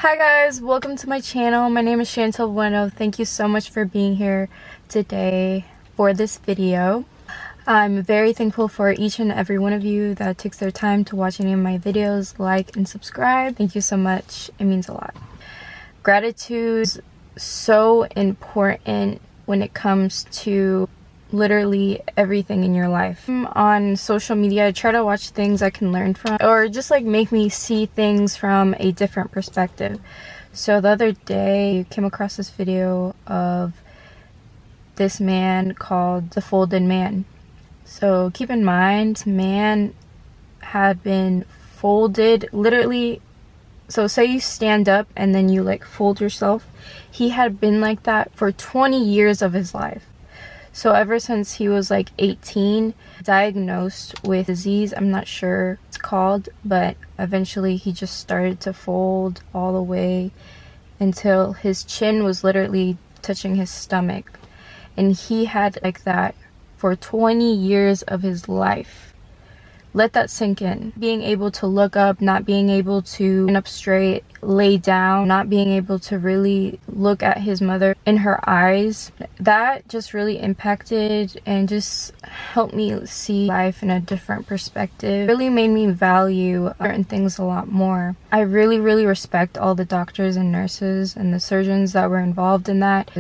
Hi guys, welcome to my channel. My name is Chantel Bueno. Thank you so much for being here today for this video. I'm very thankful for each and every one of you that takes their time to watch any of my videos, like and subscribe. Thank you so much. It means a lot. Gratitude is so important when it comes to literally everything in your life. On social media, I try to watch things I can learn from, or just like make me see things from a different perspective. So the other day I came across this video of this man called the Folded Man. So keep in mind, this man had been folded literally. So say you stand up and then you like fold yourself. He had been like that for 20 years of his life. So ever since he was like 18, diagnosed with disease, I'm not sure what it's called, but eventually he just started to fold all the way until his chin was literally touching his stomach. And he had like that for 20 years of his life. Let that sink in. Being able to look up, not being able to stand up straight, lay down, not being able to really look at his mother in her eyes, that just really impacted and just helped me see life in a different perspective. It really made me value certain things a lot more. I really respect all the doctors and nurses and the surgeons that were involved in that.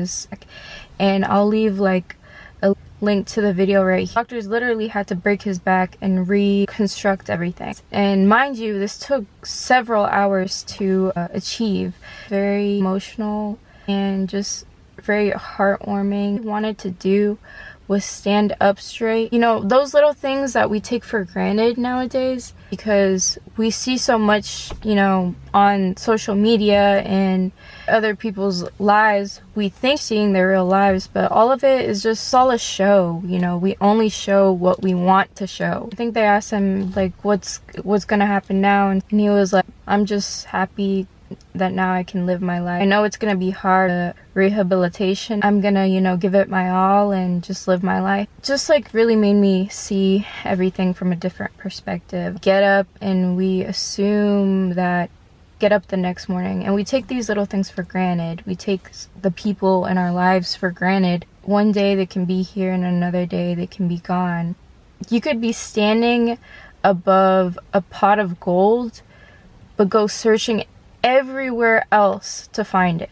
And I'll leave like a link to the video right here. Doctors literally had to break his back and reconstruct everything. And mind you, this took several hours to achieve. Very emotional and just very heartwarming. What he wanted to do was stand up straight. You know, those little things that we take for granted nowadays because we see so much, you know, on social media and other people's lives. We think seeing their real lives, but all of it is just all a show. You know, we only show what we want to show. I think they asked him like what's gonna happen now, and he was like, I'm just happy that now I can live my life. I know it's gonna be hard, rehabilitation. I'm gonna, you know, give it my all and just live my life. Just like really made me see everything from a different perspective. Get up and we assume that get up the next morning and we take these little things for granted. We take the people in our lives for granted. One day they can be here and another day they can be gone. You could be standing above a pot of gold but go searching everywhere else to find it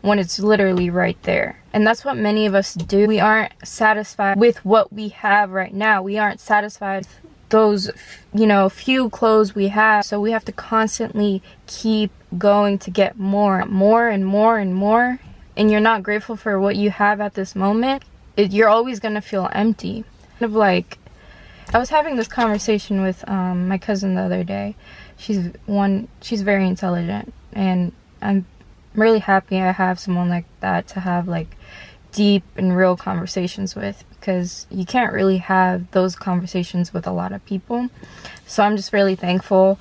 when it's literally right there. And that's what many of us do. We aren't satisfied with what we have right now. We aren't satisfied with those, you know, few clothes we have. So we have to constantly keep going to get more and more. And you're not grateful for what you have at this moment. You're always gonna feel empty. Kind of like, I was having this conversation with my cousin the other day. She's very intelligent, and I'm really happy I have someone like that to have like deep and real conversations with, because you can't really have those conversations with a lot of people. So I'm just really thankful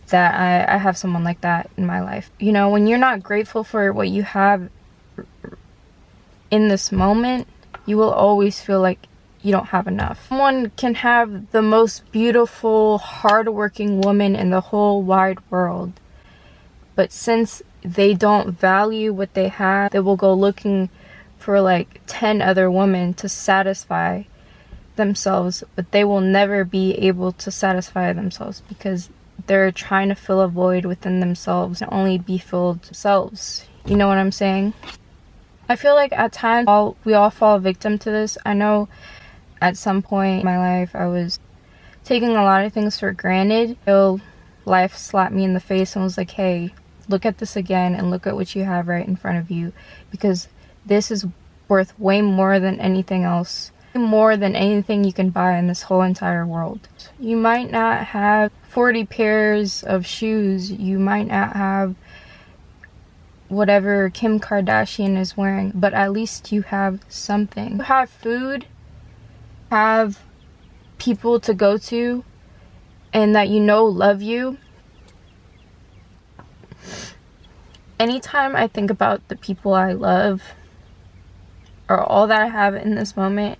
that I have someone like that in my life. You know, when you're not grateful for what you have in this moment, you will always feel like you don't have enough. Someone can have the most beautiful, hardworking woman in the whole wide world, but since they don't value what they have, they will go looking for like 10 other women to satisfy themselves, but they will never be able to satisfy themselves because they're trying to fill a void within themselves and only be filled themselves. You know what I'm saying? I feel like at times we all fall victim to this. I know at some point in my life I was taking a lot of things for granted until life slapped me in the face and was like, hey, look at this again and look at what you have right in front of you, because this is worth way more than anything else, more than anything you can buy in this whole entire world. You might not have 40 pairs of shoes, you might not have whatever Kim Kardashian is wearing, but at least you have something. You have food, have people to go to, and that you know love you. Anytime I think about the people I love or all that I have in this moment,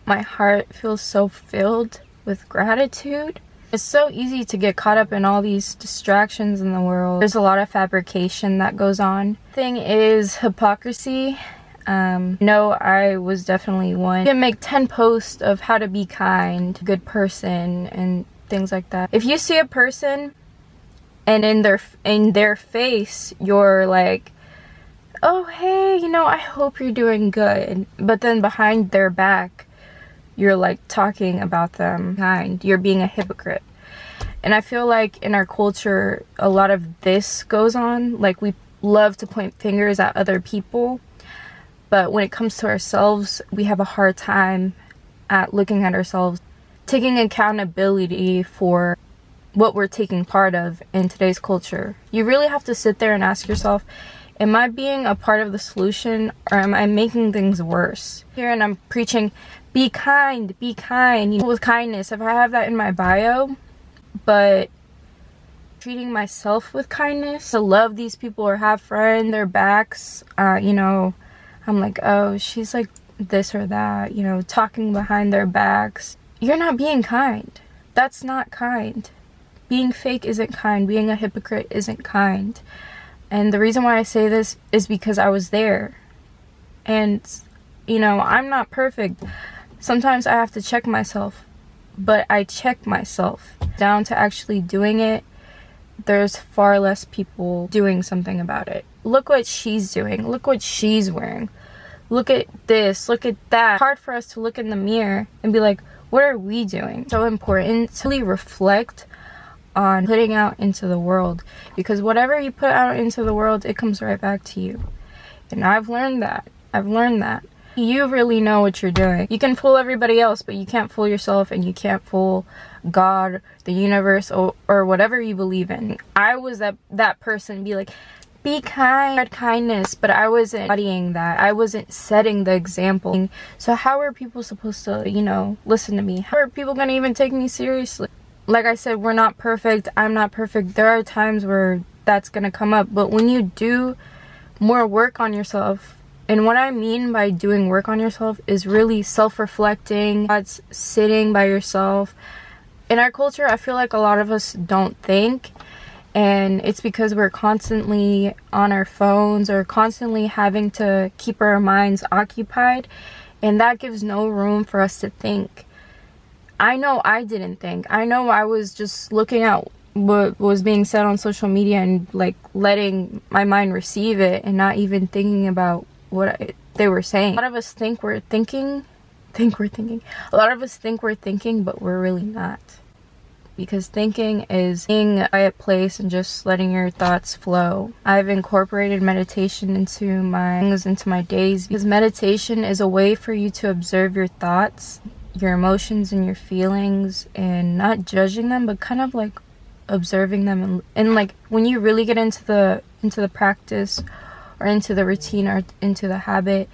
my heart feels so filled with gratitude. It's so easy to get caught up in all these distractions in the world. There's a lot of fabrication that goes on. Thing is hypocrisy. No, I was definitely one. You can make 10 posts of how to be kind, good person, and things like that. If you see a person and in their face you're like, oh hey, you know, I hope you're doing good, but then behind their back you're like talking about them kind, you're being a hypocrite. And I feel like in our culture a lot of this goes on. Like, we love to point fingers at other people, but when it comes to ourselves, we have a hard time at looking at ourselves, taking accountability for what we're taking part of in today's culture. You really have to sit there and ask yourself, am I being a part of the solution, or am I making things worse? Here, and I'm preaching, be kind, be kind, you know, with kindness. If I have that in my bio, but treating myself with kindness, to love these people or have friends, their backs, you know, I'm like, oh, she's like this or that, you know, talking behind their backs. You're not being kind. That's not kind. Being fake isn't kind. Being a hypocrite isn't kind. And the reason why I say this is because I was there. And, you know, I'm not perfect. Sometimes I have to check myself. But I check myself. Down to actually doing it, there's far less people doing something about it. Look what she's doing. Look what she's wearing. Look at this. Look at that. It's hard for us to look in the mirror and be like, what are we doing? So important to really reflect on putting out into the world, because whatever you put out into the world, it comes right back to you. And I've learned that. You really know what you're doing. You can fool everybody else, but you can't fool yourself, and you can't fool God, the universe, or whatever you believe in. I was that person, be like, be kind, kindness, but I wasn't studying that. I wasn't setting the example. So how are people supposed to, you know, listen to me? How are people gonna even take me seriously? Like I said, we're not perfect. I'm not perfect. There are times where that's gonna come up, but when you do more work on yourself, and what I mean by doing work on yourself is really self-reflecting. That's sitting by yourself. In our culture, I feel like a lot of us don't think, and it's because we're constantly on our phones or constantly having to keep our minds occupied, and that gives no room for us to think. I know I didn't think. I know I was just looking at what was being said on social media and like letting my mind receive it and not even thinking about what they were saying. A lot of us think we're thinking. A lot of us think we're thinking, but we're really not. Because thinking is being in a quiet place and just letting your thoughts flow. I've incorporated meditation into my days, because meditation is a way for you to observe your thoughts, your emotions, and your feelings, and not judging them, but kind of like observing them. And like when you really get into the practice or into the routine or into the habit,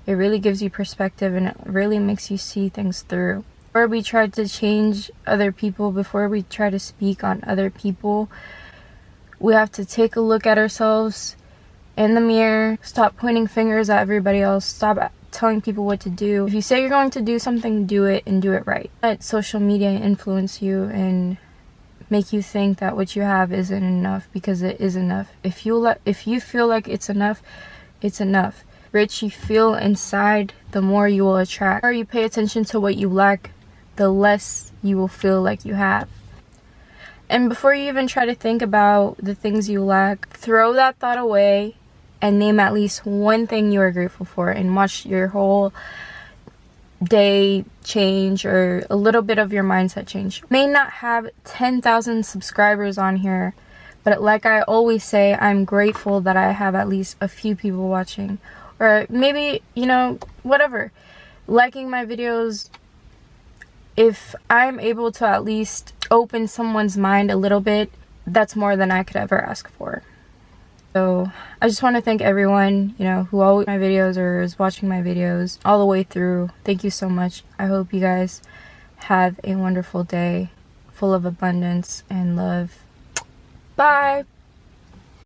it really gives you perspective, and it really makes you see things through. Before we try to change other people, before we try to speak on other people, we have to take a look at ourselves in the mirror, stop pointing fingers at everybody else, stop telling people what to do. If you say you're going to do something, do it, and do it right. Let social media influence you and make you think that what you have isn't enough, because it is enough. If you feel like it's enough, it's enough. Rich you feel inside, the more you will attract. The more you pay attention to what you lack, the less you will feel like you have. And before you even try to think about the things you lack, throw that thought away and name at least one thing you are grateful for, and watch your whole day change, or a little bit of your mindset change. May not have 10,000 subscribers on here, but like I always say, I'm grateful that I have at least a few people watching, or maybe, you know, whatever, liking my videos. If I'm able to at least open someone's mind a little bit, that's more than I could ever ask for. So I just want to thank everyone, you know, who always my videos or is watching my videos all the way through. Thank you so much. I hope you guys have a wonderful day full of abundance and love. Bye.